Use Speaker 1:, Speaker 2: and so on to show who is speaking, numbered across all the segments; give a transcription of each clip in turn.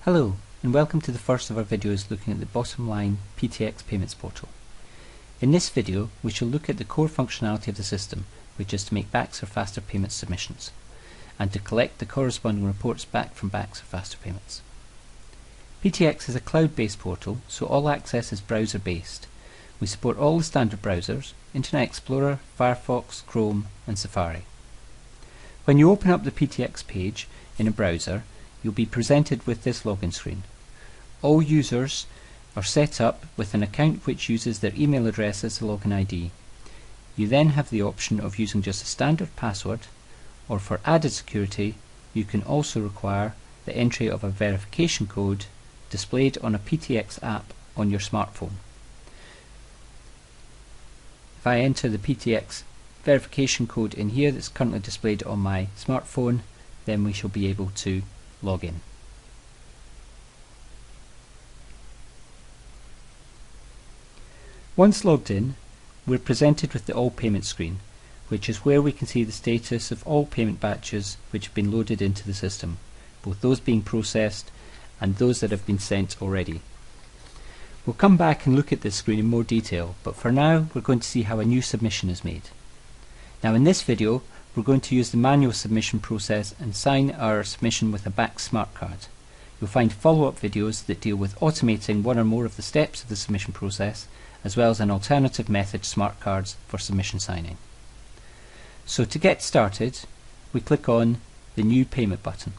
Speaker 1: Hello, and welcome to the first of our videos looking at the bottom line PTX Payments Portal. In this video, we shall look at the core functionality of the system, which is to make BACS or faster payments submissions, and to collect the corresponding reports back from BACS or faster payments. PTX is a cloud-based portal, so all access is browser-based. We support all the standard browsers: Internet Explorer, Firefox, Chrome, and Safari. When you open up the PTX page in a browser, you'll be presented with this login screen. All users are set up with an account which uses their email address as the login ID. You then have the option of using just a standard password, or for added security, you can also require the entry of a verification code displayed on a PTX app on your smartphone. If I enter the PTX verification code in here that's currently displayed on my smartphone, then we shall be able to log in. Once logged in, we're presented with the All Payment screen, which is where we can see the status of all payment batches which have been loaded into the system, both those being processed and those that have been sent already. We'll come back and look at this screen in more detail, but for now we're going to see how a new submission is made. Now in this video, we're going to use the manual submission process and sign our submission with a BACS smart card. You'll find follow-up videos that deal with automating one or more of the steps of the submission process, as well as an alternative method, smart cards, for submission signing. So to get started, we click on the New Payment button.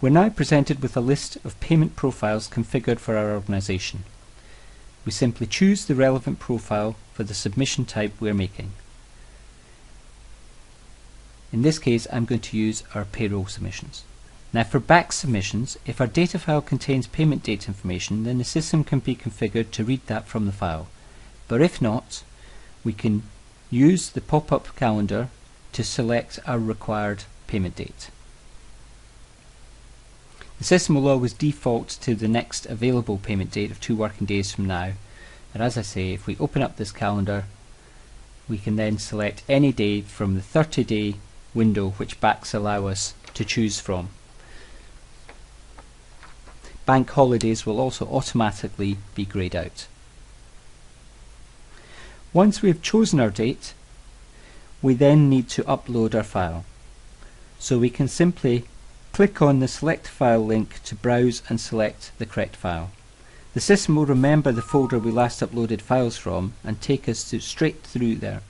Speaker 1: We're now presented with a list of payment profiles configured for our organization. We simply choose the relevant profile for the submission type we're making. In this case, I'm going to use our payroll submissions. Now for BACS submissions, if our data file contains payment date information, then the system can be configured to read that from the file. But if not, we can use the pop-up calendar to select our required payment date. The system will always default to the next available payment date of 2 working days from now, and as I say, if we open up this calendar, we can then select any day from the 30-day window which BACS allow us to choose from. Bank holidays will also automatically be greyed out. Once we've chosen our date, we then need to upload our file. So we can simply click on the Select File link to browse and select the correct file. The system will remember the folder we last uploaded files from and take us straight through there.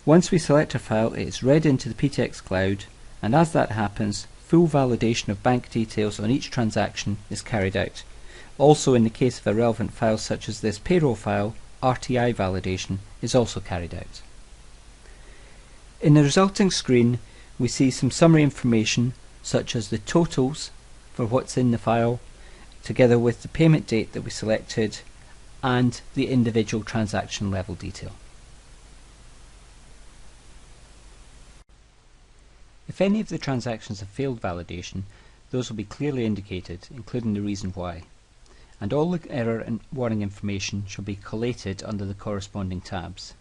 Speaker 1: Once we select our file, it is read into the PTX cloud, and as that happens, full validation of bank details on each transaction is carried out. Also, in the case of a relevant file such as this payroll file, RTI validation is also carried out. In the resulting screen, we see some summary information such as the totals for what's in the file, together with the payment date that we selected and the individual transaction level detail. If any of the transactions have failed validation, those will be clearly indicated, including the reason why, and all the error and warning information shall be collated under the corresponding tabs.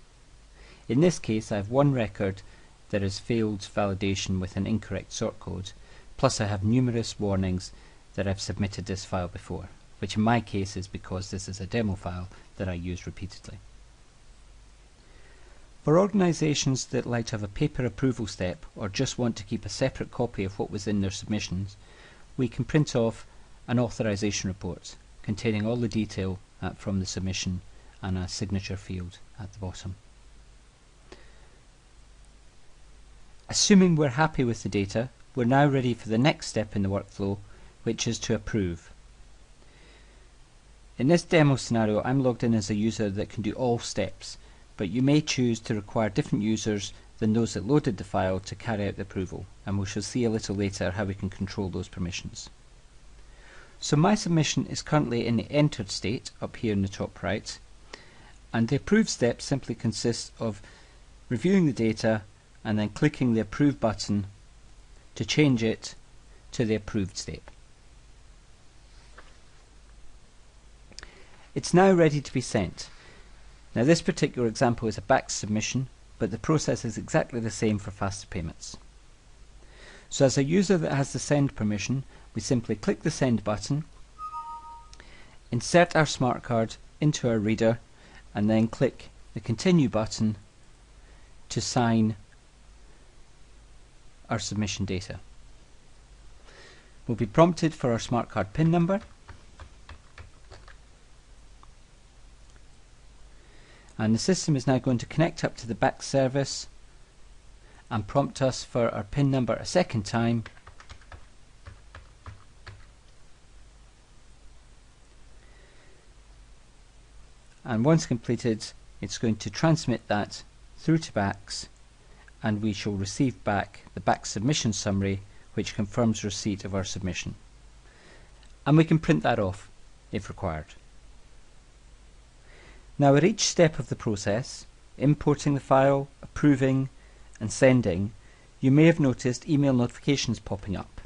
Speaker 1: In this case, I have one record that has failed validation with an incorrect sort code, plus I have numerous warnings that I've submitted this file before, which in my case is because this is a demo file that I use repeatedly. For organizations that like to have a paper approval step or just want to keep a separate copy of what was in their submissions, we can print off an authorization report containing all the detail from the submission and a signature field at the bottom. Assuming we're happy with the data, we're now ready for the next step in the workflow, which is to approve. In this demo scenario, I'm logged in as a user that can do all steps, but you may choose to require different users than those that loaded the file to carry out the approval, and we shall see a little later how we can control those permissions. So my submission is currently in the entered state up here in the top right, and the approve step simply consists of reviewing the data and then clicking the approve button to change it to the approved state. It's now ready to be sent. Now this particular example is a BACS submission, but the process is exactly the same for faster payments. So as a user that has the send permission, we simply click the send button, insert our smart card into our reader, and then click the continue button to sign our submission data. We'll be prompted for our smart card PIN number, and the system is now going to connect up to the BACS service and prompt us for our PIN number a second time, and once completed it's going to transmit that through to BACS, and we shall receive back the BACS submission summary which confirms receipt of our submission, and we can print that off if required. Now at each step of the process, importing the file, approving and sending, you may have noticed email notifications popping up.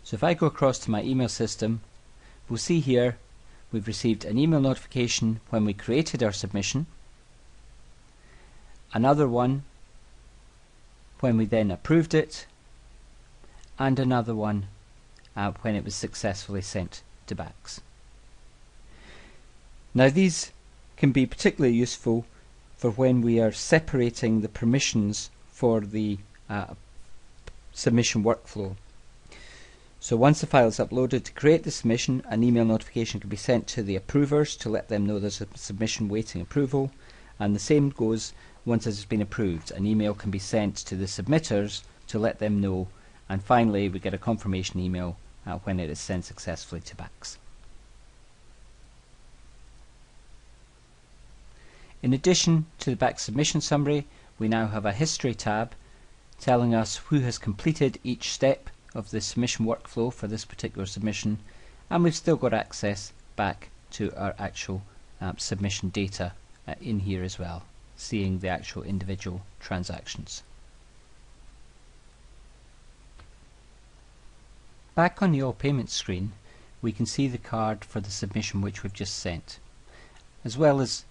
Speaker 1: So if I go across to my email system, we'll see here we've received an email notification when we created our submission, another one when we then approved it, and another one when it was successfully sent to BACS. Now these can be particularly useful for when we are separating the permissions for the submission workflow. So once the file is uploaded to create the submission, an email notification can be sent to the approvers to let them know there's a submission waiting approval, and the same goes once it has been approved. An email can be sent to the submitters to let them know, and finally we get a confirmation email when it is sent successfully to BACS. In addition to the BACS submission summary, we now have a history tab telling us who has completed each step of the submission workflow for this particular submission, and we've still got access back to our actual submission data in here as well, seeing the actual individual transactions. Back on the All Payments screen, we can see the card for the submission which we've just sent, as well as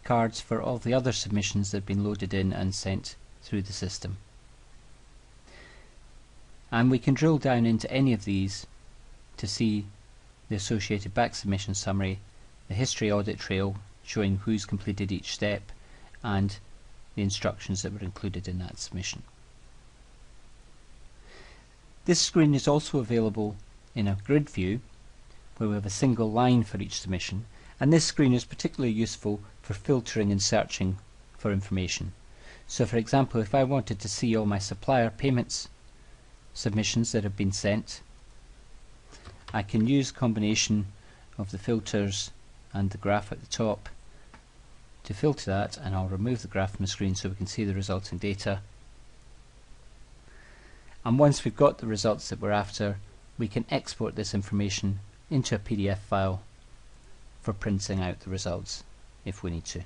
Speaker 1: cards for all the other submissions that have been loaded in and sent through the system. And we can drill down into any of these to see the associated BACS submission summary, the history audit trail showing who's completed each step, and the instructions that were included in that submission. This screen is also available in a grid view where we have a single line for each submission, and this screen is particularly useful for filtering and searching for information. So for example, if I wanted to see all my supplier payments submissions that have been sent, I can use a combination of the filters and the graph at the top to filter that, and I'll remove the graph from the screen so we can see the resulting data. And once we've got the results that we're after, we can export this information into a PDF file for printing out the results if we need to.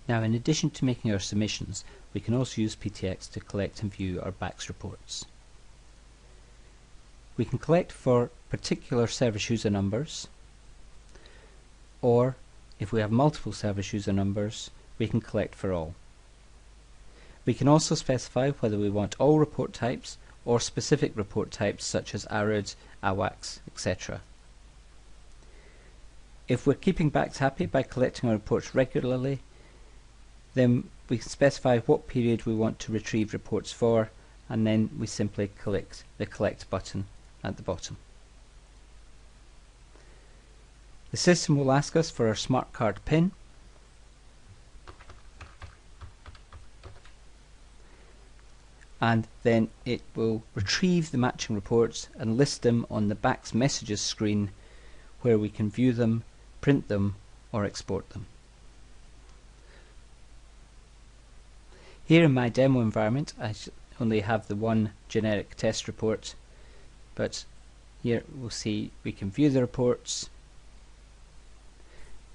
Speaker 1: Now, in addition to making our submissions, we can also use PTX to collect and view our BACS reports. We can collect for particular service user numbers, or if we have multiple service user numbers, we can collect for all. We can also specify whether we want all report types or specific report types such as ARID, AWACS, etc. If we're keeping BACS happy by collecting our reports regularly, then we can specify what period we want to retrieve reports for, and then we simply click the Collect button at the bottom. The system will ask us for our smart card PIN, and then it will retrieve the matching reports and list them on the BACS messages screen where we can view them, print them or export them. Here in my demo environment I only have the one generic test report, but here we'll see we can view the reports,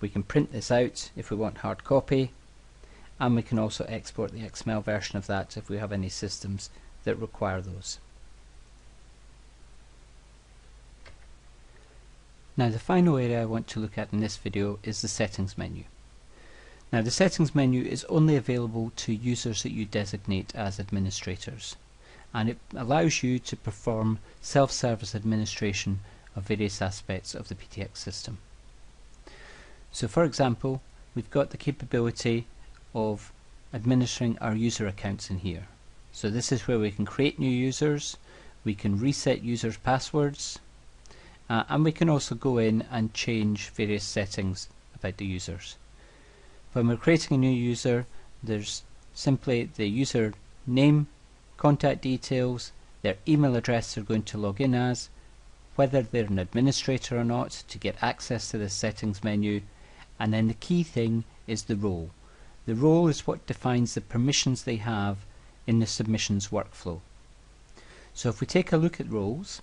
Speaker 1: we can print this out if we want hard copy, and we can also export the XML version of that if we have any systems that require those. Now the final area I want to look at in this video is the settings menu. Now the settings menu is only available to users that you designate as administrators, and it allows you to perform self-service administration of various aspects of the PTX system. So for example, we've got the capability of administering our user accounts in here. So this is where we can create new users, we can reset users' passwords, and we can also go in and change various settings about the users. When we're creating a new user, there's simply the user name, contact details, their email address they're going to log in as, whether they're an administrator or not to get access to the settings menu, and then the key thing is the role. The role is what defines the permissions they have in the submissions workflow. So if we take a look at roles,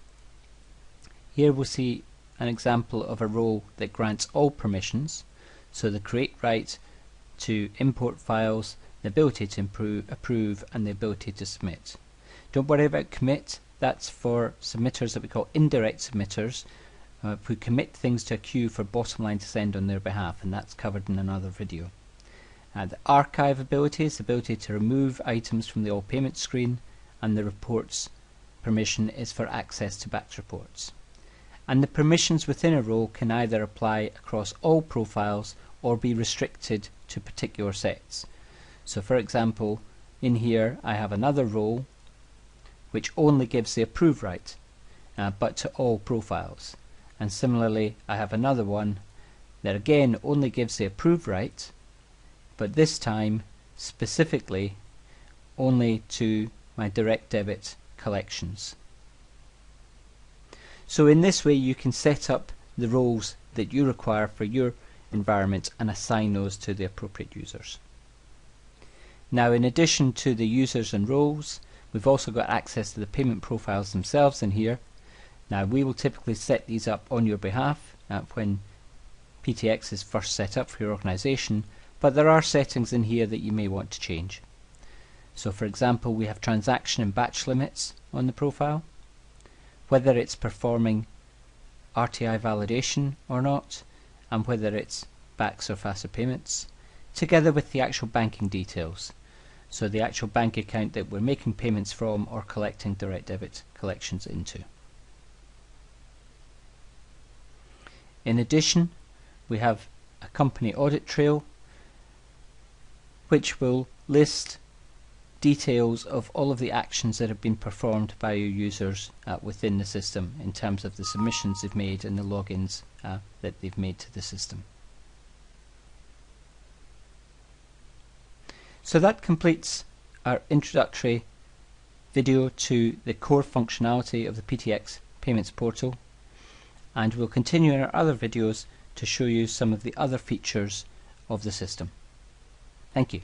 Speaker 1: here we'll see an example of a role that grants all permissions, so the create right to import files, the ability to approve, and the ability to submit. Don't worry about commit, that's for submitters that we call indirect submitters, who commit things to a queue for Bottomline to send on their behalf, and that's covered in another video. The archive ability is the ability to remove items from the all payment screen, and the reports permission is for access to batch reports. And the permissions within a role can either apply across all profiles or be restricted to particular sets. So for example, in here I have another role which only gives the approve right, but to all profiles. And similarly I have another one that again only gives the approve right, but this time specifically only to my direct debit collections. So in this way you can set up the roles that you require for your environment and assign those to the appropriate users. Now in addition to the users and roles, we've also got access to the payment profiles themselves in here. Now we will typically set these up on your behalf when PTX is first set up for your organization, but there are settings in here that you may want to change. So for example, we have transaction and batch limits on the profile, whether it's performing RTI validation or not, and whether it's BACS or faster payments, together with the actual banking details. So the actual bank account that we're making payments from or collecting direct debit collections into. In addition, we have a company audit trail which will list details of all of the actions that have been performed by your users within the system in terms of the submissions they've made and the logins that they've made to the system. So that completes our introductory video to the core functionality of the PTX Payments Portal, and we'll continue in our other videos to show you some of the other features of the system. Thank you.